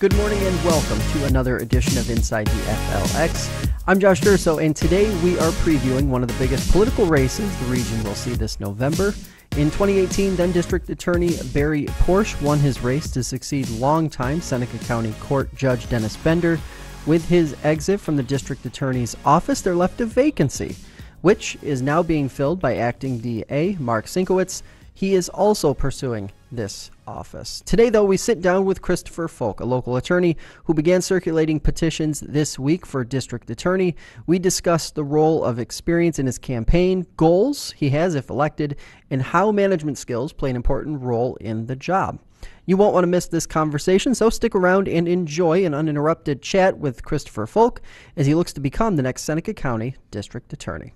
Good morning and welcome to another edition of Inside the FLX. I'm Josh Durso, and today we are previewing one of the biggest political races the region will see this November. In 2018, then District Attorney Barry Porsche won his race to succeed longtime Seneca County Court Judge Dennis Bender. With his exit from the District Attorney's office, there left a vacancy, which is now being filled by acting DA Mark Sinkowitz. He is also pursuing this office. Today, though, we sit down with Christopher Folk, a local attorney who began circulating petitions this week for district attorney. We discuss the role of experience in his campaign, goals he has if elected, and how management skills play an important role in the job. You won't want to miss this conversation, so stick around and enjoy an uninterrupted chat with Christopher Folk as he looks to become the next Seneca County District Attorney.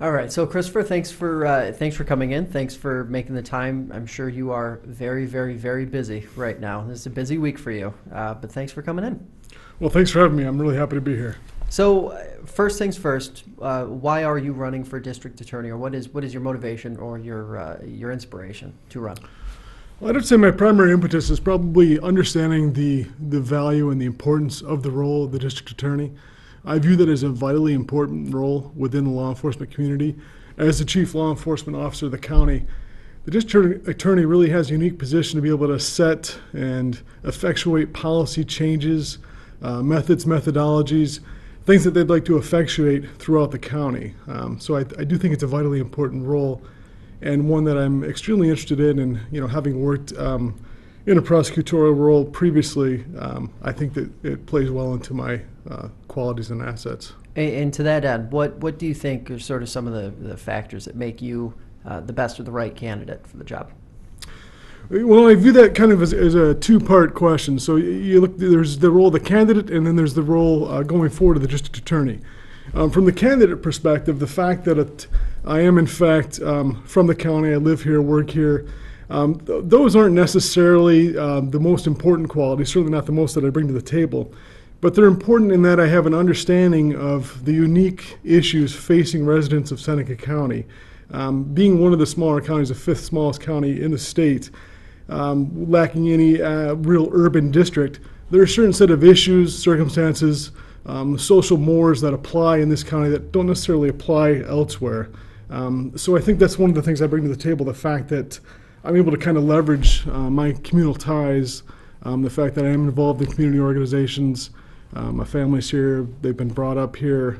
All right, so Christopher, thanks for coming in. Thanks for making the time. I'm sure you are very, very, very busy right now. This is a busy week for you, but thanks for coming in. Well, thanks for having me. I'm really happy to be here. So, first things first. Why are you running for district attorney, or what is your motivation or your inspiration to run? Well, I'd say my primary impetus is probably understanding the value and the importance of the role of the district attorney. I view that as a vitally important role within the law enforcement community. As the chief law enforcement officer of the county, the district attorney really has a unique position to be able to set and effectuate policy changes, methodologies, things that they'd like to effectuate throughout the county. So I do think it's a vitally important role, and one that I'm extremely interested in. And having worked in a prosecutorial role previously, I think that it plays well into my qualities and assets. And to that end, what do you think are sort of some of the factors that make you the best or the right candidate for the job? Well, I view that kind of as a two-part question. So you look, there's the role of the candidate, and then there's the role going forward of the district attorney. From the candidate perspective, the fact that I am in fact from the county, I live here, work here, those aren't necessarily the most important qualities, certainly not the most that I bring to the table. But they're important in that I have an understanding of the unique issues facing residents of Seneca County. Being one of the smaller counties, the fifth smallest county in the state, lacking any real urban district, there are a certain set of issues, circumstances, social mores that apply in this county that don't necessarily apply elsewhere. So I think that's one of the things I bring to the table, the fact that I'm able to kind of leverage my communal ties, the fact that I am involved in community organizations. My family's here, they've been brought up here.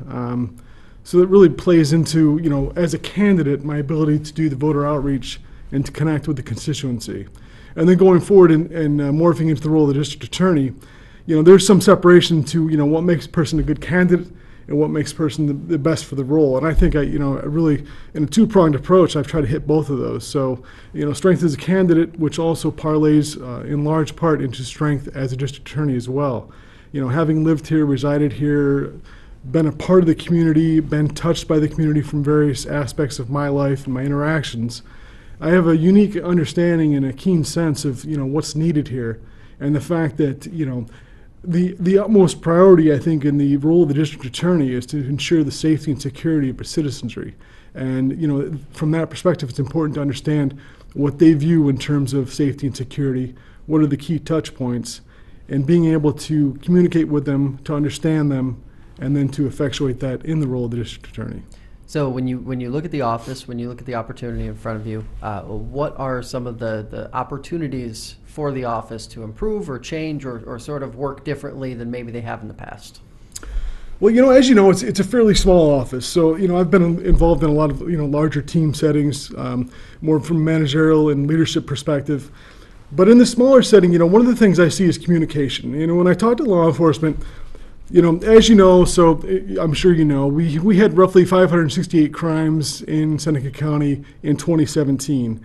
So it really plays into, as a candidate, my ability to do the voter outreach and to connect with the constituency. And then going forward and morphing into the role of the district attorney, there's some separation to, what makes a person a good candidate and what makes a person the best for the role. And I think I really, in a two-pronged approach, I've tried to hit both of those. So, strength as a candidate, which also parlays in large part into strength as a district attorney as well. Having lived here, resided here, been a part of the community, been touched by the community from various aspects of my life and my interactions, I have a unique understanding and a keen sense of, what's needed here. And the fact that, the utmost priority, I think, in the role of the district attorney is to ensure the safety and security of its citizenry. And, from that perspective, it's important to understand what they view in terms of safety and security, what are the key touch points, and being able to communicate with them, to understand them, and then to effectuate that in the role of the district attorney. So when you look at the office, when you look at the opportunity in front of you, what are some of the opportunities for the office to improve or change or sort of work differently than maybe they have in the past? Well, as you know, it's a fairly small office. So, I've been involved in a lot of, larger team settings, more from a managerial and leadership perspective. But in the smaller setting, one of the things I see is communication. When I talk to law enforcement, as you know, so I'm sure we had roughly 568 crimes in Seneca County in 2017.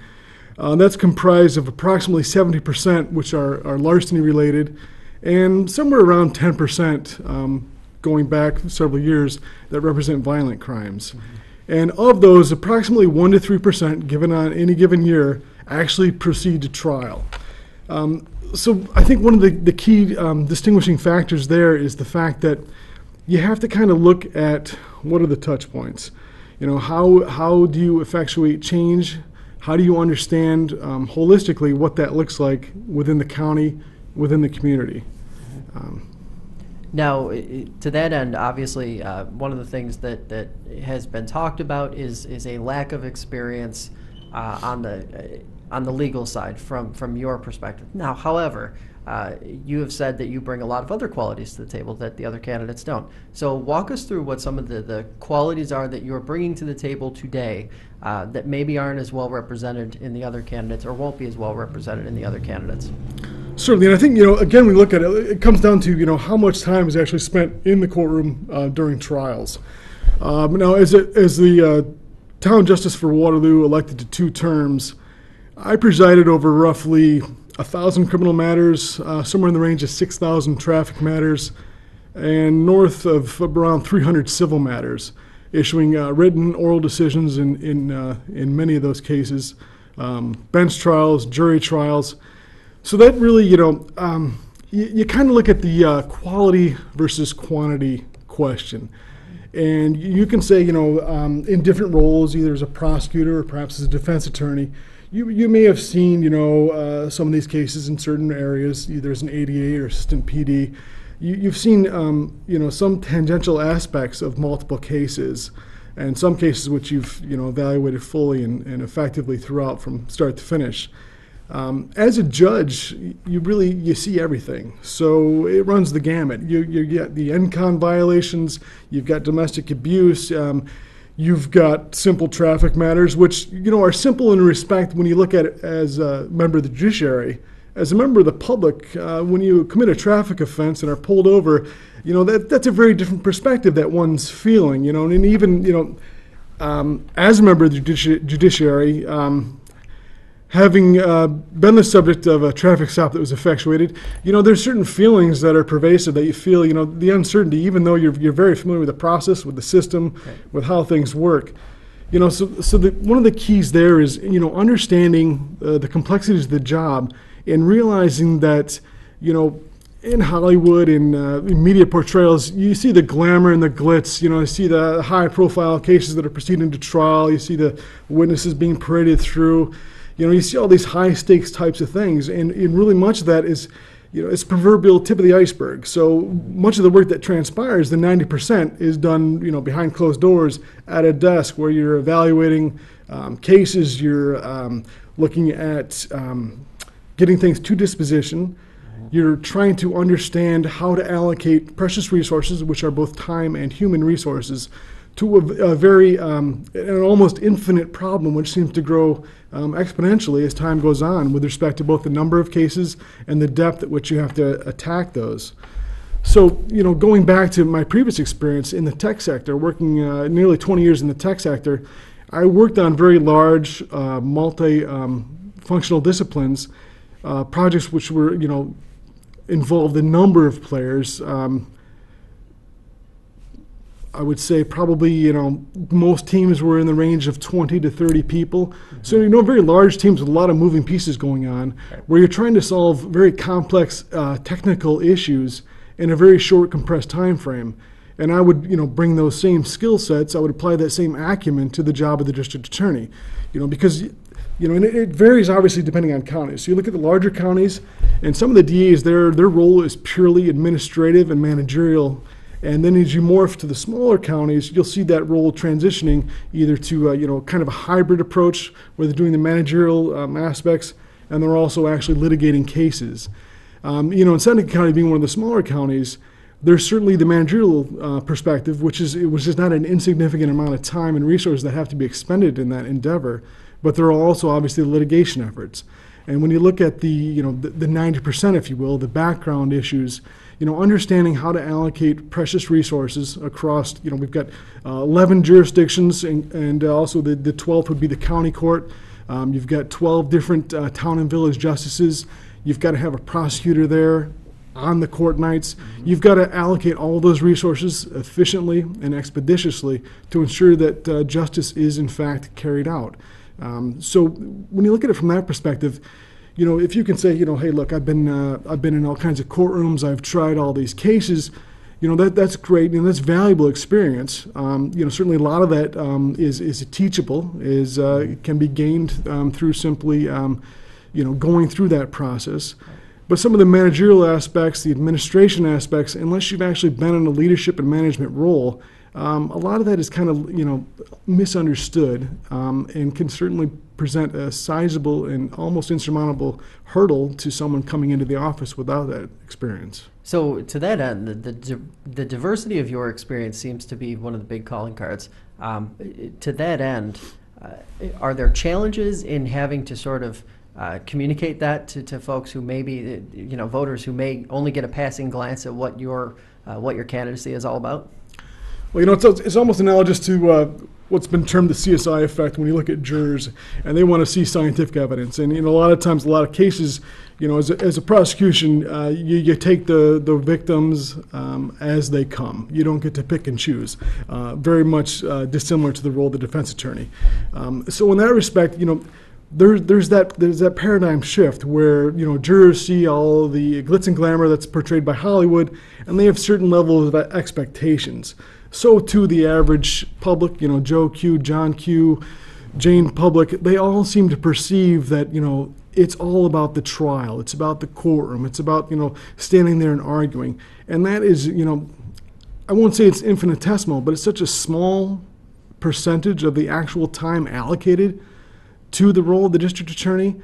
That's comprised of approximately 70%, which are larceny related, and somewhere around 10% going back several years that represent violent crimes. Mm-hmm. And of those, approximately 1 to 3% given on any given year actually proceed to trial. So I think one of the key distinguishing factors there is the fact that you have to kind of look at what are the touch points. How do you effectuate change? How do you understand holistically what that looks like within the county within the community. Now, to that end, obviously, one of the things that has been talked about is a lack of experience on the legal side from your perspective. Now, however, you have said that you bring a lot of other qualities to the table that the other candidates don't. So walk us through what some of the qualities are that you're bringing to the table today that maybe aren't as well represented in the other candidates or won't be as well represented in the other candidates. Certainly, and I think, again, we look at it, it comes down to, how much time is actually spent in the courtroom during trials. Now, as the town justice for Waterloo, elected to 2 terms, I presided over roughly 1,000 criminal matters, somewhere in the range of 6,000 traffic matters, and north of around 300 civil matters, issuing written oral decisions in many of those cases, bench trials, jury trials. So that really, you kind of look at the quality versus quantity question. And you can say, in different roles, either as a prosecutor or perhaps as a defense attorney, you may have seen, some of these cases in certain areas, either as an ADA or assistant PD. You've seen, some tangential aspects of multiple cases, and some cases which you've, evaluated fully and effectively throughout from start to finish. As a judge, you see everything. So it runs the gamut. You get the NCON violations, you've got domestic abuse, you've got simple traffic matters, which, are simple in respect when you look at it as a member of the judiciary. As a member of the public, when you commit a traffic offense and are pulled over, that's a very different perspective that one's feeling, and even, as a member of the judiciary, having been the subject of a traffic stop that was effectuated, there's certain feelings that are pervasive that you feel, the uncertainty, even though you're very familiar with the process, with the system, okay, with how things work. One of the keys there is, understanding the complexities of the job and realizing that, in Hollywood, in media portrayals, you see the glamour and the glitz, you see the high-profile cases that are proceeding to trial, you see the witnesses being paraded through. You see all these high-stakes types of things, and really much of that is, it's proverbial tip of the iceberg. So much of the work that transpires, the 90%, is done, behind closed doors at a desk where you're evaluating cases, you're looking at getting things to disposition. You're trying to understand how to allocate precious resources, which are both time and human resources, to a very, an almost infinite problem, which seems to grow exponentially as time goes on with respect to both the number of cases and the depth at which you have to attack those. So, going back to my previous experience in the tech sector, working nearly 20 years in the tech sector, I worked on very large, multi-functional disciplines, projects which were, involved a number of players. I would say probably, most teams were in the range of 20 to 30 people. Mm-hmm. So, very large teams with a lot of moving pieces going on, right, where you're trying to solve very complex technical issues in a very short, compressed time frame. And I would, bring those same skill sets, I would apply that same acumen to the job of the district attorney, because, and it varies obviously depending on counties. So you look at the larger counties, and some of the DAs, their role is purely administrative and managerial. And then as you morph to the smaller counties, you'll see that role transitioning either to, kind of a hybrid approach where they're doing the managerial aspects, and they're also actually litigating cases. In Seneca County being one of the smaller counties, there's certainly the managerial perspective, which is not an insignificant amount of time and resources that have to be expended in that endeavor, but there are also obviously litigation efforts. And when you look at the 90%, if you will, the background issues, understanding how to allocate precious resources across, we've got 11 jurisdictions, and also the 12th would be the county court. You've got 12 different town and village justices. You've got to have a prosecutor there on the court nights. Mm-hmm. You've got to allocate all those resources efficiently and expeditiously to ensure that justice is in fact carried out. So when you look at it from that perspective, if you can say, hey, look, I've been in all kinds of courtrooms, I've tried all these cases, that's great, that's valuable experience. Certainly a lot of that is teachable, can be gained through simply, going through that process. But some of the managerial aspects, the administration aspects, unless you've actually been in a leadership and management role, a lot of that is kind of, misunderstood, and can certainly present a sizable and almost insurmountable hurdle to someone coming into the office without that experience. So to that end, the diversity of your experience seems to be one of the big calling cards. To that end, are there challenges in having to sort of communicate that to folks who may be, voters who may only get a passing glance at what your candidacy is all about? Well, it's almost analogous to what's been termed the CSI effect when you look at jurors and they want to see scientific evidence. And a lot of times, a lot of cases, as a prosecution, you take the victims as they come. You don't get to pick and choose. Very much dissimilar to the role of the defense attorney. So in that respect, there's that paradigm shift where jurors see all the glitz and glamour that's portrayed by Hollywood, and they have certain levels of expectations. So too the average public, Joe Q, John Q, Jane public, they all seem to perceive that it's all about the trial, it's about the courtroom, it's about standing there and arguing, and that is I won't say it's infinitesimal, but it's such a small percentage of the actual time allocated to the role of the district attorney.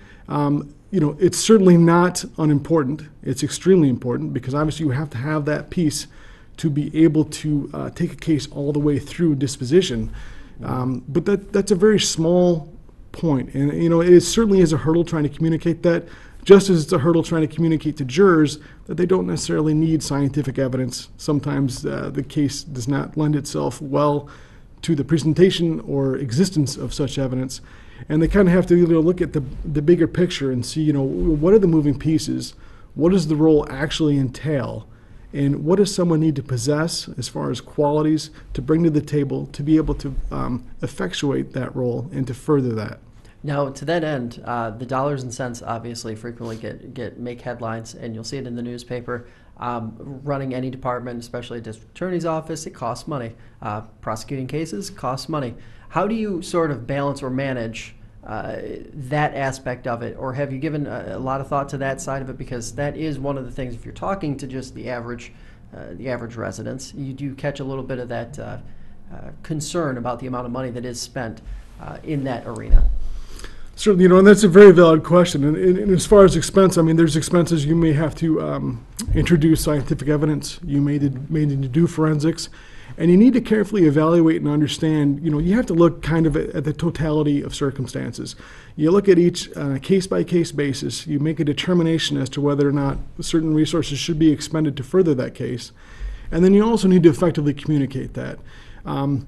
It's certainly not unimportant. It's extremely important because obviously you have to have that piece to be able to take a case all the way through disposition. But that's a very small point. And, it certainly is a hurdle trying to communicate that, just as it's a hurdle trying to communicate to jurors that they don't necessarily need scientific evidence. Sometimes the case does not lend itself well to the presentation or existence of such evidence. And they kind of have to look at the bigger picture and see, what are the moving pieces? What does the role actually entail? And what does someone need to possess as far as qualities to bring to the table to be able to effectuate that role and to further that? Now, to that end, the dollars and cents obviously frequently make headlines, and you'll see it in the newspaper. Running any department, especially a district attorney's office, it costs money. Prosecuting cases costs money. How do you sort of balance or manage that aspect of it, or have you given a lot of thought to that side of it? Because that is one of the things, if you're talking to just the average residents, you do catch a little bit of that concern about the amount of money that is spent in that arena. Certainly, and that's a very valid question. And as far as expense, there's expenses. You may have to introduce scientific evidence. You may need to do forensics. And you need to carefully evaluate and understand, you have to look kind of at the totality of circumstances. You look at each on a case-by-case basis. You make a determination as to whether or not certain resources should be expended to further that case. And then you also need to effectively communicate that. And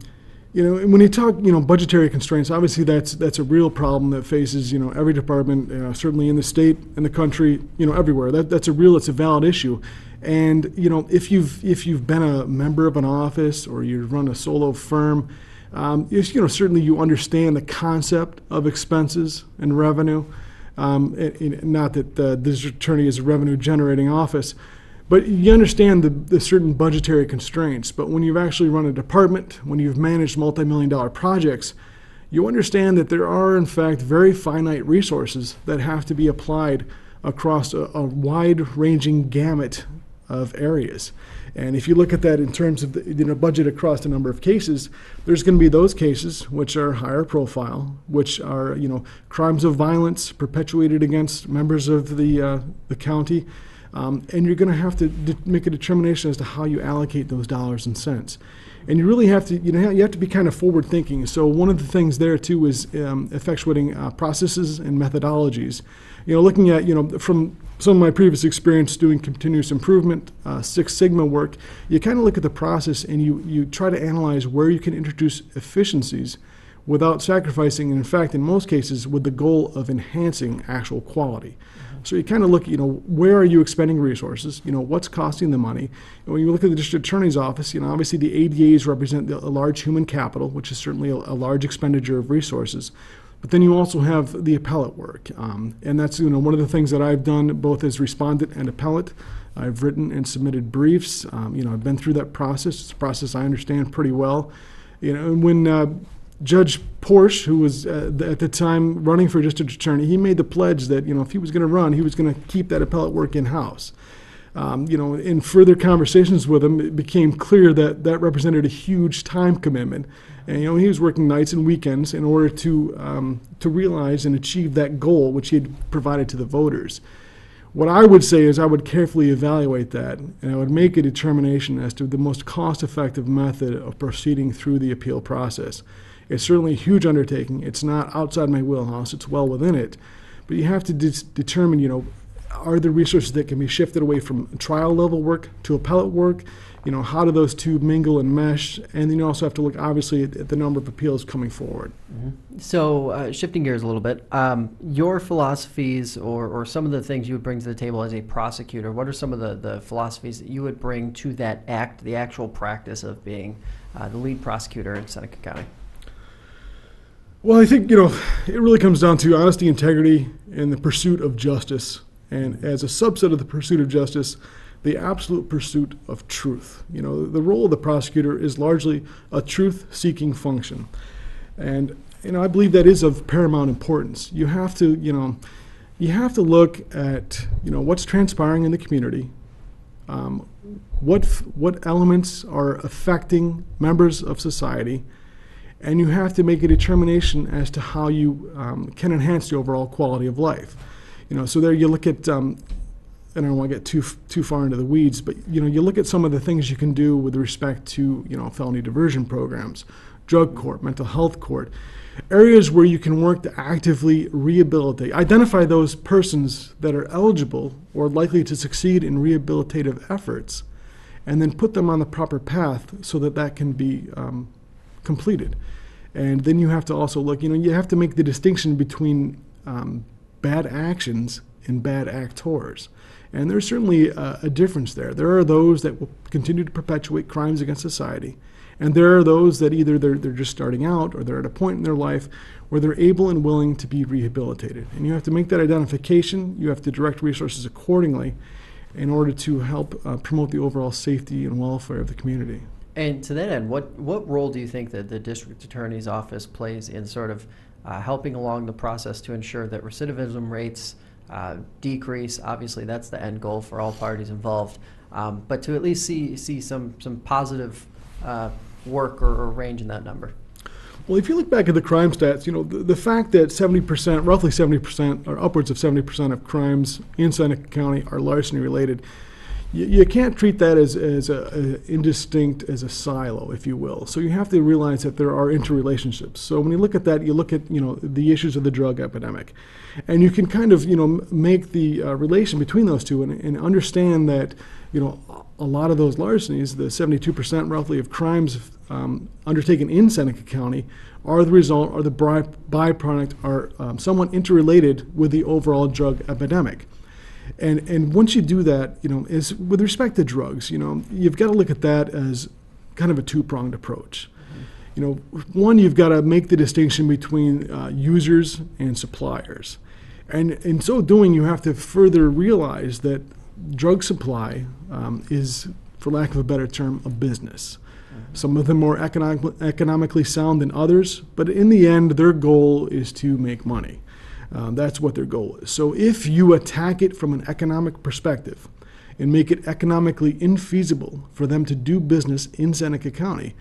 when you talk, budgetary constraints, obviously that's a real problem that faces, every department, certainly in the state, in the country, everywhere. It's a valid issue. And if you've been a member of an office or you run a solo firm, certainly you understand the concept of expenses and revenue. Not that the district attorney is a revenue-generating office, but you understand the certain budgetary constraints. But when you've actually run a department, when you've managed multi-million-dollar projects, you understand that there are, in fact, very finite resources that have to be applied across a wide-ranging gamut of areas. And if you look at that in terms of the budget across the number of cases, there's going to be those cases which are higher profile, which are crimes of violence perpetuated against members of the county, and you're going to have to make a determination as to how you allocate those dollars and cents. And you really have to you have to be kind of forward thinking. So one of the things there too is effectuating processes and methodologies. Looking at from some of my previous experience doing continuous improvement, Six Sigma work, you kind of look at the process and you try to analyze where you can introduce efficiencies without sacrificing, and in fact, in most cases, with the goal of enhancing actual quality. So you kind of look, where are you expending resources? What's costing the money? And when you look at the district attorney's office, obviously the ADAs represent a large human capital, which is certainly a large expenditure of resources. But then you also have the appellate work, and that's one of the things that I've done both as respondent and appellate. I've written and submitted briefs. I've been through that process. It's a process I understand pretty well. And when Judge Porsche, who was at the time running for district attorney, he made the pledge that, if he was going to run, he was going to keep that appellate work in-house. In further conversations with him, it became clear that that represented a huge time commitment. And, he was working nights and weekends in order to realize and achieve that goal, which he had provided to the voters. What I would say is I would carefully evaluate that, and I would make a determination as to the most cost-effective method of proceeding through the appeal process. It's certainly a huge undertaking. It's not outside my wheelhouse. It's well within it. But you have to determine, are there resources that can be shifted away from trial-level work to appellate work? How do those two mingle and mesh? And then you also have to look, obviously, at the number of appeals coming forward. Mm-hmm. So shifting gears a little bit, your philosophies or some of the things you would bring to the table as a prosecutor, what are some of the philosophies that you would bring to that the actual practice of being the lead prosecutor in Seneca County? Well, I think, it really comes down to honesty, integrity, and the pursuit of justice. And as a subset of the pursuit of justice, the absolute pursuit of truth. The role of the prosecutor is largely a truth-seeking function. And, I believe that is of paramount importance. You have to look at, what's transpiring in the community, what elements are affecting members of society, and you have to make a determination as to how you can enhance the overall quality of life. So there you look at, I don't want to get too far into the weeds, but you look at some of the things you can do with respect to felony diversion programs, drug court, mental health court, areas where you can work to actively rehabilitate, identify those persons that are eligible or likely to succeed in rehabilitative efforts, and then put them on the proper path so that that can be completed. And then you have to also look, you have to make the distinction between bad actions and bad actors. And there's certainly a difference there. There are those that will continue to perpetuate crimes against society, and there are those that either they're just starting out or they're at a point in their life where they're able and willing to be rehabilitated. And you have to make that identification. You have to direct resources accordingly in order to help promote the overall safety and welfare of the community. And to that end, what role do you think that the district attorney's office plays in sort of helping along the process to ensure that recidivism rates decrease? Obviously, that's the end goal for all parties involved. But to at least see some positive work or range in that number. Well, if you look back at the crime stats, the fact that 70%, roughly 70%, or upwards of 70% of crimes in Seneca County are larceny related, you can't treat that as indistinct as a silo, if you will. So you have to realize that there are interrelationships. So when you look at that, you look at the issues of the drug epidemic, and you can kind of make the relation between those two and understand that a lot of those larcenies, the 72% roughly of crimes undertaken in Seneca County, are the result, or the byproduct, are somewhat interrelated with the overall drug epidemic. And once you do that, is with respect to drugs, you've got to look at that as kind of a two-pronged approach. One, you've got to make the distinction between users and suppliers. And in so doing, you have to further realize that drug supply is, for lack of a better term, a business. Some of them more economically sound than others, but in the end, their goal is to make money. That's what their goal is. So if you attack it from an economic perspective and make it economically infeasible for them to do business in Seneca County,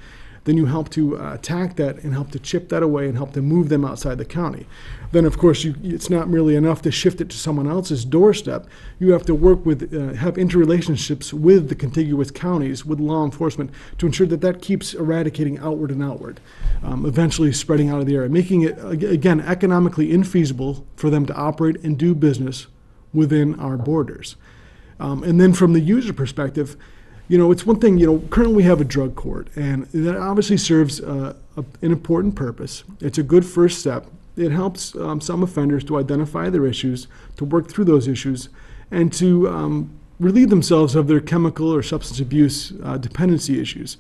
then you help to attack that and help to chip that away and help to move them outside the county. Then, of course, it's not merely enough to shift it to someone else's doorstep. You have to work with, have interrelationships with the contiguous counties, with law enforcement, to ensure that that keeps eradicating outward and outward, eventually spreading out of the area, making it, again, economically infeasible for them to operate and do business within our borders. And then from the user perspective, it's one thing, currently we have a drug court, and that obviously serves an important purpose. It's a good first step. It helps some offenders to identify their issues, to work through those issues, and to relieve themselves of their chemical or substance abuse dependency issues.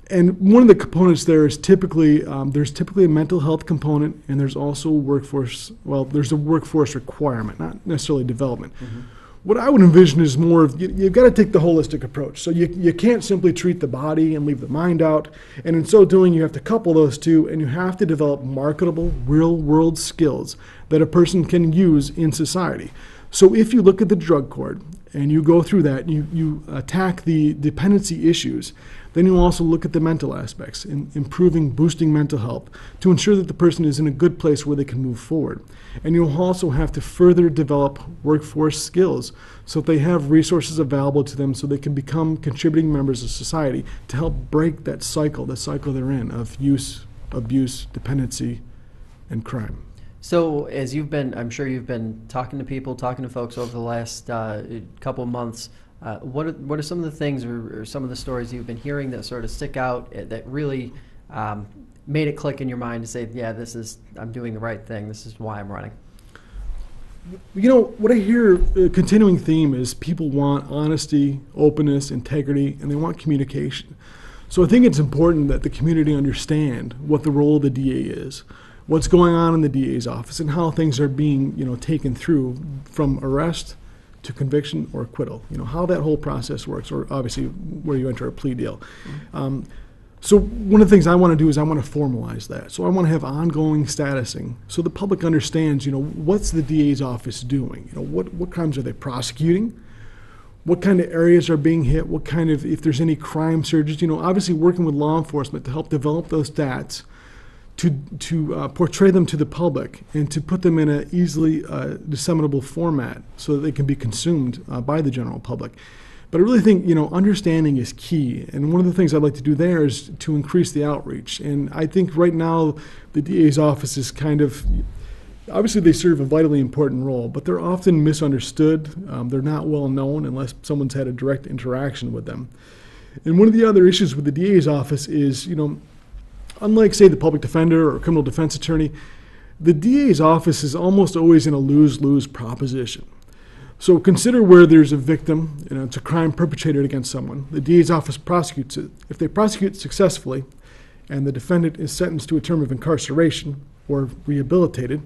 And one of the components there is typically, there's typically a mental health component, and there's also there's a workforce requirement, not necessarily development. Mm-hmm. What I would envision is more of, you've got to take the holistic approach. So you can't simply treat the body and leave the mind out. And in so doing, you have to couple those two, and you have to develop marketable, real-world skills that a person can use in society. So if you look at the drug court and you go through that, you attack the dependency issues, then you also look at the mental aspects, in improving, boosting mental health to ensure that the person is in a good place where they can move forward. And you'll also have to further develop workforce skills so that they have resources available to them so they can become contributing members of society to help break that cycle, the cycle they're in of use, abuse, dependency, and crime. So as I'm sure you've been talking to people, talking to folks over the last couple of months, what are some of the things or some of the stories you've been hearing that sort of stick out that really made it click in your mind to say, yeah, I'm doing the right thing, this is why I'm running? You know, what I hear, a continuing theme is people want honesty, openness, integrity, and they want communication. So I think it's important that the community understand what the role of the DA is, what's going on in the DA's office, and how things are being, taken through from arrest to conviction or acquittal, how that whole process works, or obviously where you enter a plea deal. So one of the things I want to do is I want to formalize that. So I want to have ongoing statusing so the public understands, what's the DA's office doing? What crimes are they prosecuting? What kind of areas are being hit? What kind of, if there's any crime surges, obviously working with law enforcement to help develop those stats to portray them to the public and to put them in an easily disseminable format so that they can be consumed by the general public. But I really think, understanding is key. And one of the things I'd like to do there is to increase the outreach. And I think right now the DA's office is kind of, obviously they serve a vitally important role, but they're often misunderstood. They're not well known unless someone's had a direct interaction with them. And one of the other issues with the DA's office is, unlike, say, the public defender or criminal defense attorney, the DA's office is almost always in a lose-lose proposition. So consider where there's a victim, it's a crime perpetrated against someone. The DA's office prosecutes it. If they prosecute successfully and the defendant is sentenced to a term of incarceration or rehabilitated,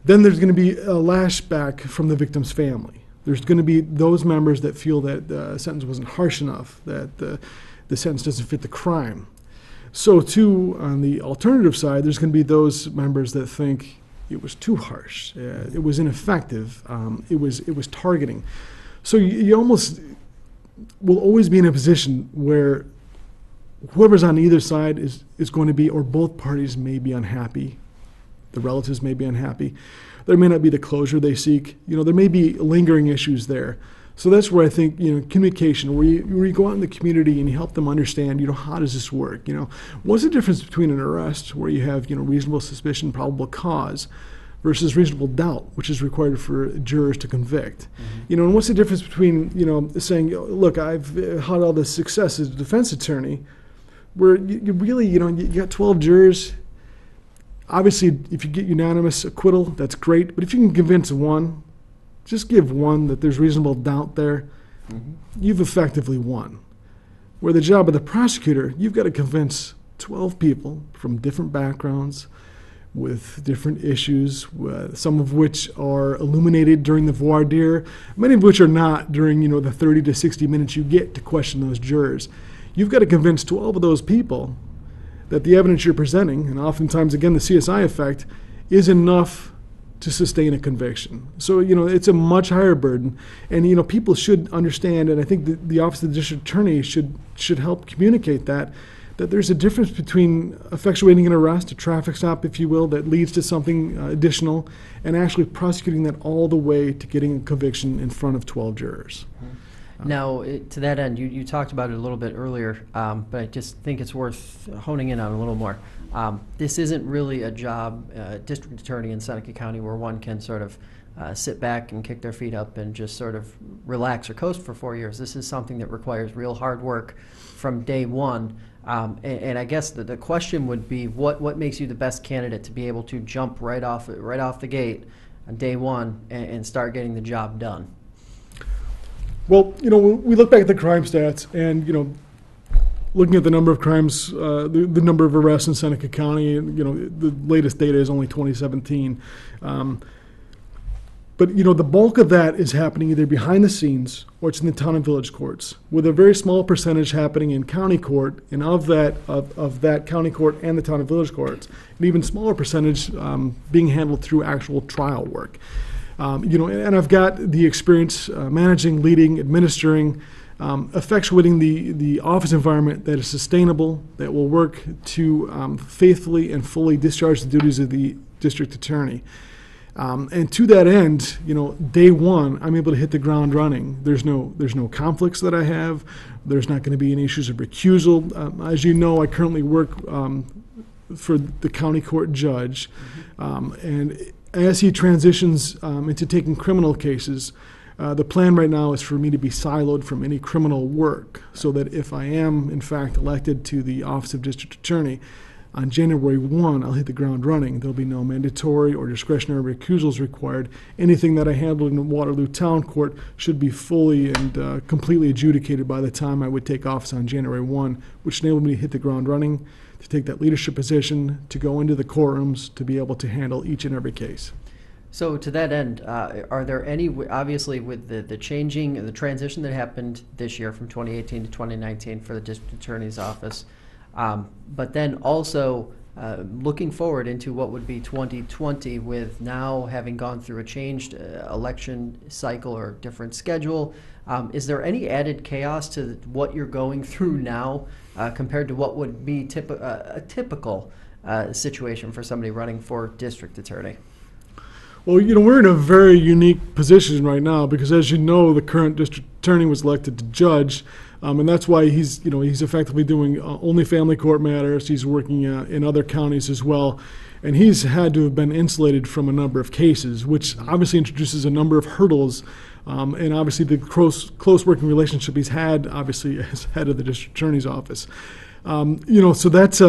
then there's going to be a lashback from the victim's family. There's going to be those members that feel that the sentence wasn't harsh enough, that the sentence doesn't fit the crime. So too, on the alternative side, there's going to be those members that think it was too harsh, it was ineffective, it was targeting. So you almost will always be in a position where whoever's on either side is going to be, or both parties may be unhappy, the relatives may be unhappy, there may not be the closure they seek, there may be lingering issues there. So that's where I think, communication, where you go out in the community and you help them understand, how does this work? What's the difference between an arrest where you have, reasonable suspicion, probable cause, versus reasonable doubt, which is required for jurors to convict? Mm-hmm. And what's the difference between, saying, look, I've had all this success as a defense attorney, where you really, you got 12 jurors. Obviously, if you get unanimous acquittal, that's great. But if you can convince one, just give one that there's reasonable doubt there, you've effectively won. Where the job of the prosecutor, you've got to convince 12 people from different backgrounds with different issues, some of which are illuminated during the voir dire, many of which are not during the 30 to 60 minutes you get to question those jurors. You've got to convince 12 of those people that the evidence you're presenting, and oftentimes, again, the CSI effect, is enough to sustain a conviction. So, it's a much higher burden. And, people should understand, and I think the Office of the District Attorney should help communicate that there's a difference between effectuating an arrest, a traffic stop, if you will, that leads to something additional, and actually prosecuting that all the way to getting a conviction in front of 12 jurors. Now, to that end, you talked about it a little bit earlier, but I just think it's worth honing in on a little more. This isn't really a job, district attorney in Seneca County, where one can sort of sit back and kick their feet up and just sort of relax or coast for 4 years. This is something that requires real hard work from day one. And I guess the question would be, what makes you the best candidate to be able to jump right off the gate on day one and start getting the job done? Well, we look back at the crime stats, and looking at the number of crimes, the number of arrests in Seneca County, the latest data is only 2017. But But, the bulk of that is happening either behind the scenes or it's in the town and village courts, with a very small percentage happening in county court, and of that county court and the town and village courts, an even smaller percentage being handled through actual trial work. And I've got the experience managing, leading, administering, effectuating the office environment that is sustainable, that will work to faithfully and fully discharge the duties of the district attorney. And to that end, day one, I'm able to hit the ground running. There's no conflicts that I have. There's not going to be any issues of recusal. As you know, I currently work for the county court judge, and as he transitions into taking criminal cases, the plan right now is for me to be siloed from any criminal work, so that if I am, in fact, elected to the office of district attorney, on January 1, I'll hit the ground running. There'll be no mandatory or discretionary recusals required. Anything that I handled in Waterloo Town Court should be fully and completely adjudicated by the time I would take office on January 1, which enabled me to hit the ground running, to take that leadership position, to go into the courtrooms, to be able to handle each and every case. So to that end, are there any, obviously with the changing and the transition that happened this year from 2018 to 2019 for the district attorney's office, but then also looking forward into what would be 2020, with now having gone through a changed election cycle or different schedule, is there any added chaos to what you're going through now compared to what would be a typical situation for somebody running for district attorney? Well, we're in a very unique position right now because, as you know, the current district attorney was elected to judge, and that's why he's effectively doing only family court matters. He's working in other counties as well, and he's had to have been insulated from a number of cases, which obviously introduces a number of hurdles, and obviously the close working relationship he's had, obviously, as head of the district attorney's office. So that's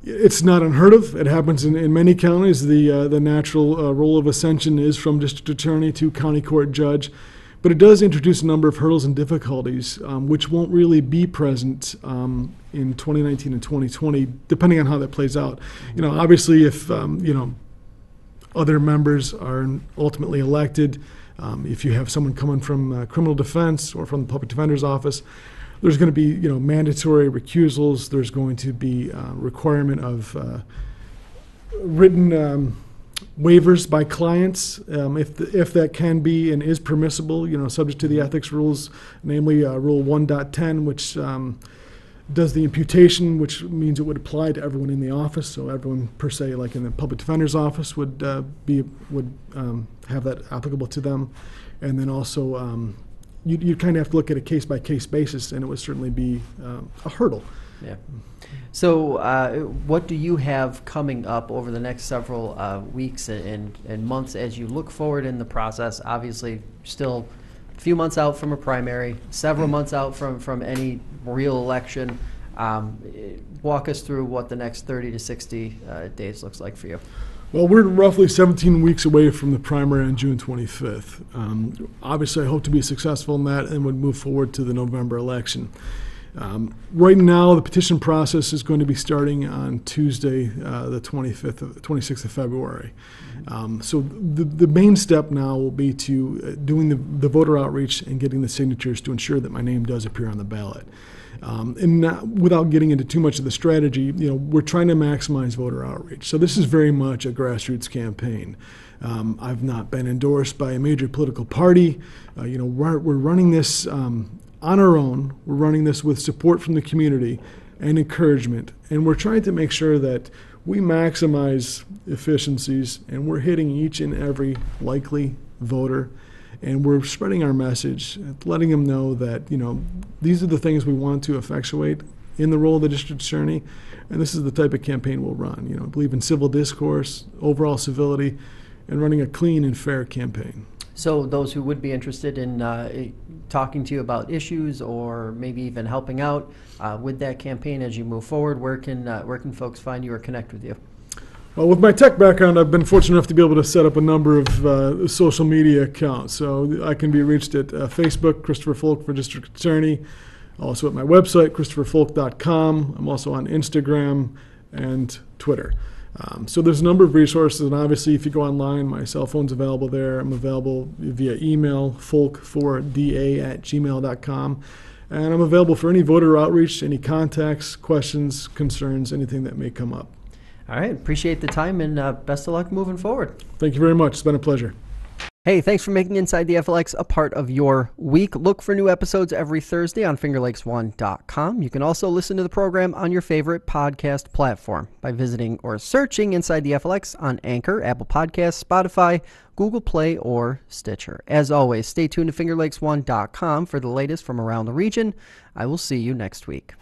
it's not unheard of. It happens in many counties. The natural role of ascension is from district attorney to county court judge, but it does introduce a number of hurdles and difficulties, which won't really be present in 2019 and 2020, depending on how that plays out. Obviously, if other members are ultimately elected, if you have someone coming from criminal defense or from the public defender's office, there's going to be, mandatory recusals. There's going to be requirement of written waivers by clients, if that can be and is permissible, subject to the ethics rules, namely Rule 1.10, which does the imputation, which means it would apply to everyone in the office. So everyone per se, like in the public defender's office, would have that applicable to them, and then also. You kind of have to look at a case-by-case basis, and it would certainly be a hurdle. Yeah. So what do you have coming up over the next several weeks and months as you look forward in the process? Obviously, still a few months out from a primary, several months out from any real election. Walk us through what the next 30 to 60 days looks like for you. Well, we're roughly 17 weeks away from the primary on June 25th. Obviously, I hope to be successful in that and would move forward to the November election. Right now, the petition process is going to be starting on Tuesday, the 26th of February. So the main step now will be to doing the voter outreach and getting the signatures to ensure that my name does appear on the ballot. And not, without getting into too much of the strategy, we're trying to maximize voter outreach. So this is very much a grassroots campaign. I've not been endorsed by a major political party. We're running this on our own. We're running this with support from the community and encouragement. And we're trying to make sure that we maximize efficiencies and we're hitting each and every likely voter. And we're spreading our message, letting them know that, these are the things we want to effectuate in the role of the district attorney, and this is the type of campaign we'll run. I believe in civil discourse, overall civility, and running a clean and fair campaign. So those who would be interested in talking to you about issues or maybe even helping out with that campaign as you move forward, where can folks find you or connect with you? Well, with my tech background, I've been fortunate enough to be able to set up a number of social media accounts. So I can be reached at Facebook, Christopher Folk for District Attorney, also at my website, christopherfolk.com. I'm also on Instagram and Twitter. So there's a number of resources, and obviously if you go online, my cell phone's available there. I'm available via email, folk4da@gmail.com. And I'm available for any voter outreach, any contacts, questions, concerns, anything that may come up. All right. Appreciate the time, and best of luck moving forward. Thank you very much. It's been a pleasure. Hey, thanks for making Inside the FLX a part of your week. Look for new episodes every Thursday on fingerlakes1.com. You can also listen to the program on your favorite podcast platform by visiting or searching Inside the FLX on Anchor, Apple Podcasts, Spotify, Google Play, or Stitcher. As always, stay tuned to fingerlakes1.com for the latest from around the region. I will see you next week.